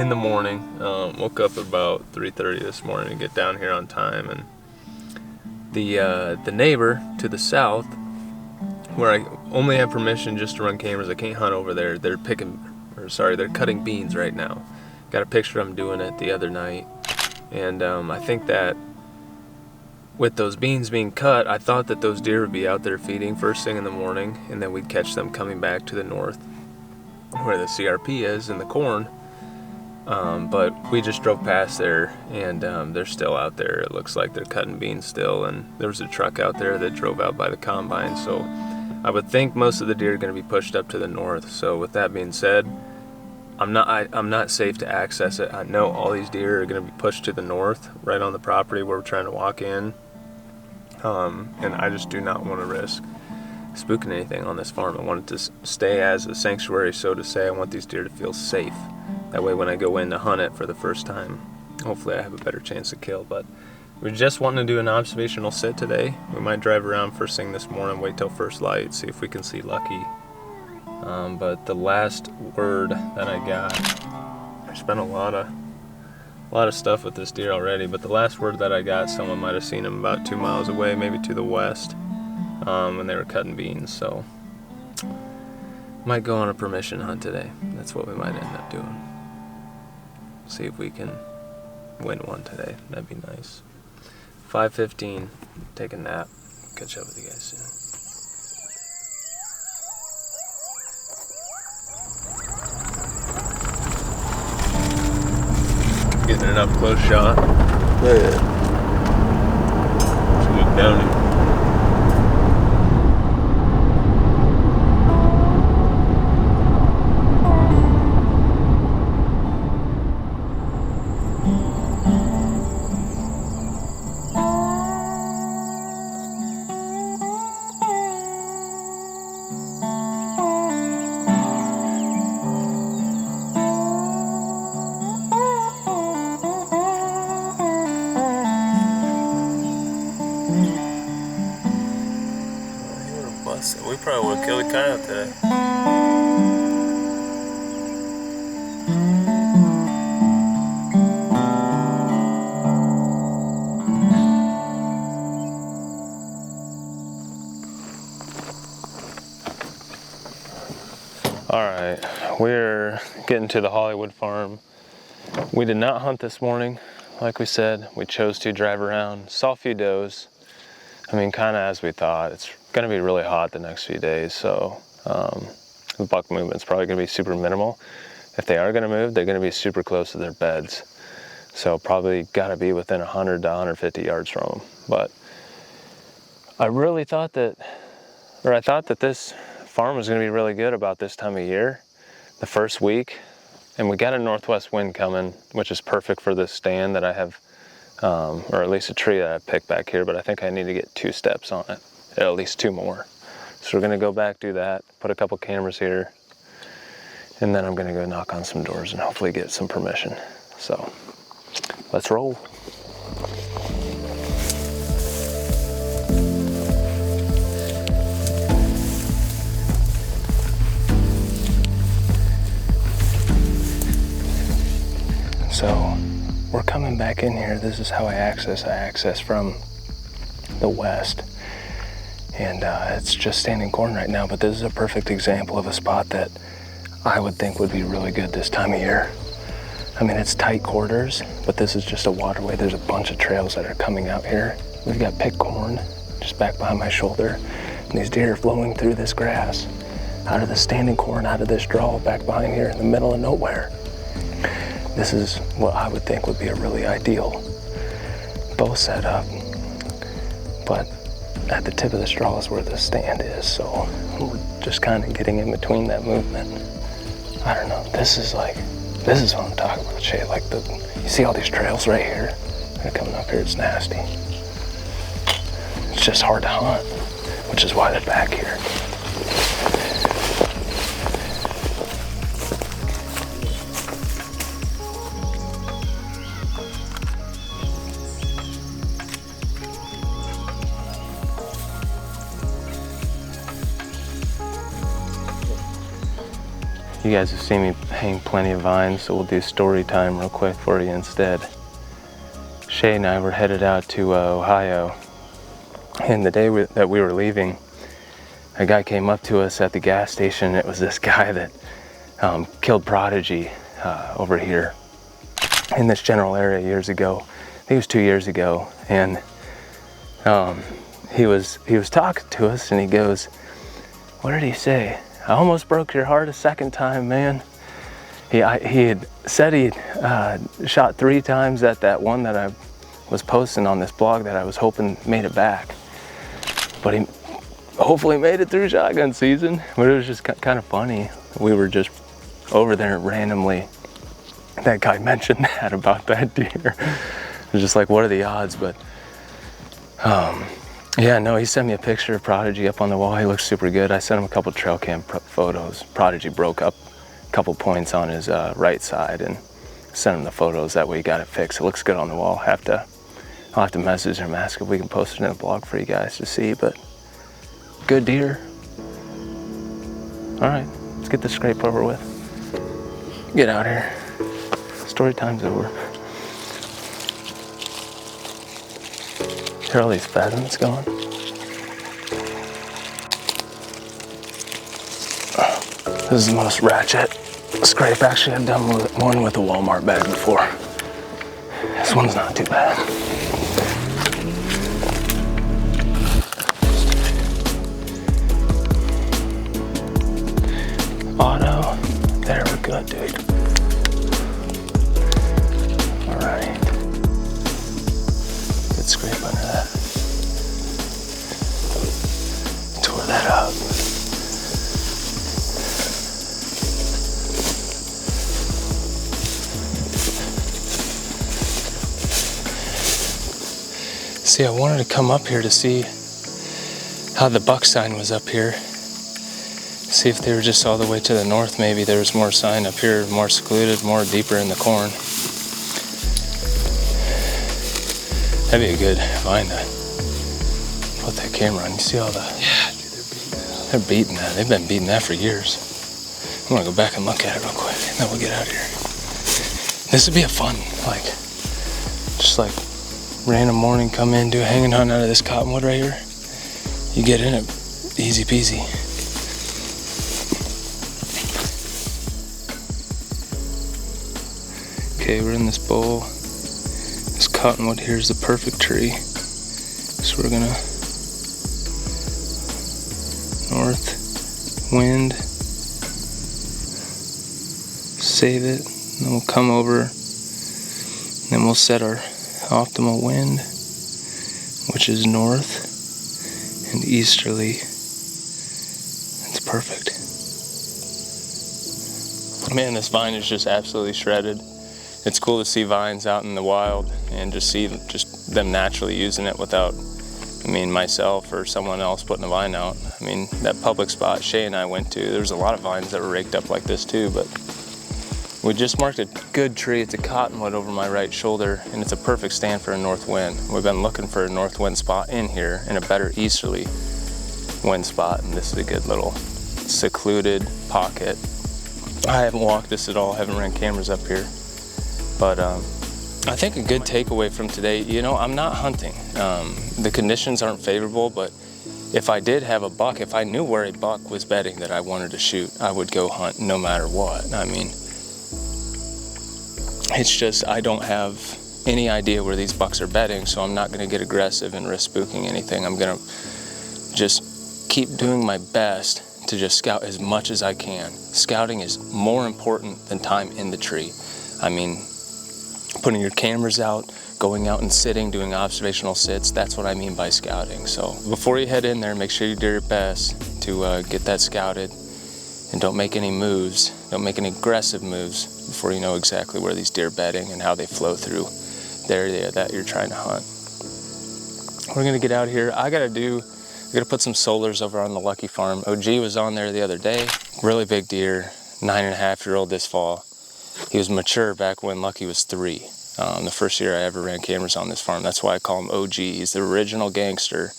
in the morning. Woke up at about 3:30 this morning to get down here on time, and the neighbor to the south, where I only have permission just to run cameras, I can't hunt over there. They're cutting beans right now. Got a picture of them doing it the other night, and I think that with those beans being cut, I thought that those deer would be out there feeding first thing in the morning, and then we'd catch them coming back to the north where the CRP is in the corn. But we just drove past there, and they're still out there. It looks like they're cutting beans still, and there was a truck out there that drove out by the combine, so I would think most of the deer are going to be pushed up to the north. So with that being said, I'm not safe to access it. I know all these deer are going to be pushed to the north, right on the property where we're trying to walk in. And I just do not want to risk spooking anything on this farm. I want it to stay as a sanctuary, so to say. I want these deer to feel safe. That way when I go in to hunt it for the first time, hopefully I have a better chance to kill. But we're just wanting to do an observational sit today. We might drive around first thing this morning, wait till first light, see if we can see Lucky. But the last word that I got, I spent a lot of stuff with this deer already, but the last word that I got, someone might have seen him about 2 miles away, maybe to the west, and they were cutting beans. So might go on a permission hunt today. That's what we might end up doing. See if we can win one today. That'd be nice. 5:15, take a nap. Catch up with you guys soon. Getting an up close shot. Yeah. Look down him. We probably would have killed a coyote today. Alright, we're getting to the Hollywood farm. We did not hunt this morning, like we said. We chose to drive around, saw a few does. I mean, kind of as we thought. It's going to be really hot the next few days, so the buck movement's probably going to be super minimal. If they are going to move, they're going to be super close to their beds, so probably got to be within 100 to 150 yards from them. But I really thought that, I thought that this farm was going to be really good about this time of year, the first week, and we got a northwest wind coming, which is perfect for this stand that I have, or at least a tree that I picked back here, but I think I need to get 2 steps on it, at least 2 more. So we're gonna go back, do that, put a couple cameras here, and then I'm gonna go knock on some doors and hopefully get some permission. So let's roll. So we're coming back in here. This is how I access. I access from the west, and it's just standing corn right now, but this is a perfect example of a spot that I would think would be really good this time of year. I mean, it's tight quarters, but this is just a waterway. There's a bunch of trails that are coming out here. We've got pick corn just back behind my shoulder, and these deer are flowing through this grass, out of the standing corn, out of this draw back behind here in the middle of nowhere. This is what I would think would be a really ideal bow setup, but at the tip of the straw is where the stand is, so we're just kind of getting in between that movement. I don't know, this is what I'm talking about, Shay. Like, you see all these trails right here? They're coming up here, it's nasty. It's just hard to hunt, which is why they're back here. You guys have seen me hang plenty of vines, so we'll do story time real quick for you instead. Shay and I were headed out to Ohio, and the day that we were leaving, a guy came up to us at the gas station. It was this guy that killed Prodigy over here in this general area years ago. I think it was 2 years ago, and he was talking to us, and he goes, "What did he say? I almost broke your heart a second time, man." He had said he'd shot 3 times at that one that I was posting on this blog that I was hoping made it back, but he hopefully made it through shotgun season. But it was just kind of funny. We were just over there randomly. That guy mentioned that about that deer. It was just like, what are the odds? But yeah, no, he sent me a picture of Prodigy up on the wall. He looks super good. I sent him a couple trail cam photos. Prodigy broke up a couple points on his right side, and sent him the photos. That way he got it fixed. It looks good on the wall. I'll have to message him, ask if we can post it in the blog for you guys to see. But good deer. All right, let's get this scrape over with. Get out here. Story time's over. Hear all these pheasants going? This is the most ratchet scrape. Actually, I've done one with a Walmart bag before. This one's not too bad. Auto. There we go, dude. Alright. Good scrape under that. Tore that up. See, I wanted to come up here to see how the buck sign was up here. See if they were just all the way to the north. Maybe there was more sign up here, more secluded, more deeper in the corn. That'd be a good vine to put that camera on. You see all the... Yeah, dude, they're beating that. They've been beating that for years. I'm gonna go back and look at it real quick, and then we'll get out of here. This would be a fun, like, just like random morning, come in, do a hanging hunt out of this cottonwood right here. You get in it, easy peasy. Okay, we're in this bowl. This cottonwood here is the perfect tree. So we're gonna north wind, save it, and then we'll come over, and then we'll set our optimal wind, which is north and easterly. It's perfect. Man, this vine is just absolutely shredded. It's cool to see vines out in the wild and just see just them naturally using it without, I mean, myself or someone else putting a vine out. I mean, that public spot Shay and I went to, there was a lot of vines that were raked up like this too, but we just marked a good tree. It's a cottonwood over my right shoulder, and it's a perfect stand for a north wind. We've been looking for a north wind spot in here and a better easterly wind spot, and this is a good little secluded pocket. I haven't walked this at all, haven't ran cameras up here. But I think a good takeaway from today, you know, I'm not hunting. The conditions aren't favorable, but if I did have a buck, if I knew where a buck was bedding that I wanted to shoot, I would go hunt no matter what. I mean, it's just I don't have any idea where these bucks are bedding, so I'm not going to get aggressive and risk spooking anything. I'm going to just keep doing my best to just scout as much as I can. Scouting is more important than time in the tree. I mean, putting your cameras out, going out and sitting, doing observational sits, that's what I mean by scouting. So before you head in there, make sure you do your best to get that scouted, and don't make any moves, don't make any aggressive moves before you know exactly where these deer are bedding and how they flow through the area that you're trying to hunt. We're gonna get out here. I gotta put some solars over on the Lucky Farm. OG was on there the other day, really big deer, 9.5-year-old this fall. He was mature back when Lucky was 3. The first year I ever ran cameras on this farm. That's why I call him OG. He's the original gangster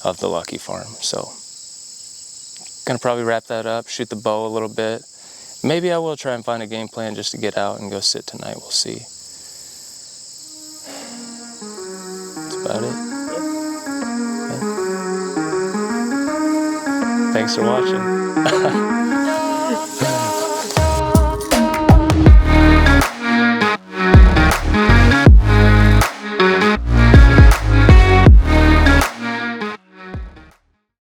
of the Lucky Farm. So, gonna probably wrap that up, shoot the bow a little bit, Maybe I will try and find a game plan just to get out and go sit tonight. We'll see. That's about it. Yeah. Thanks for watching.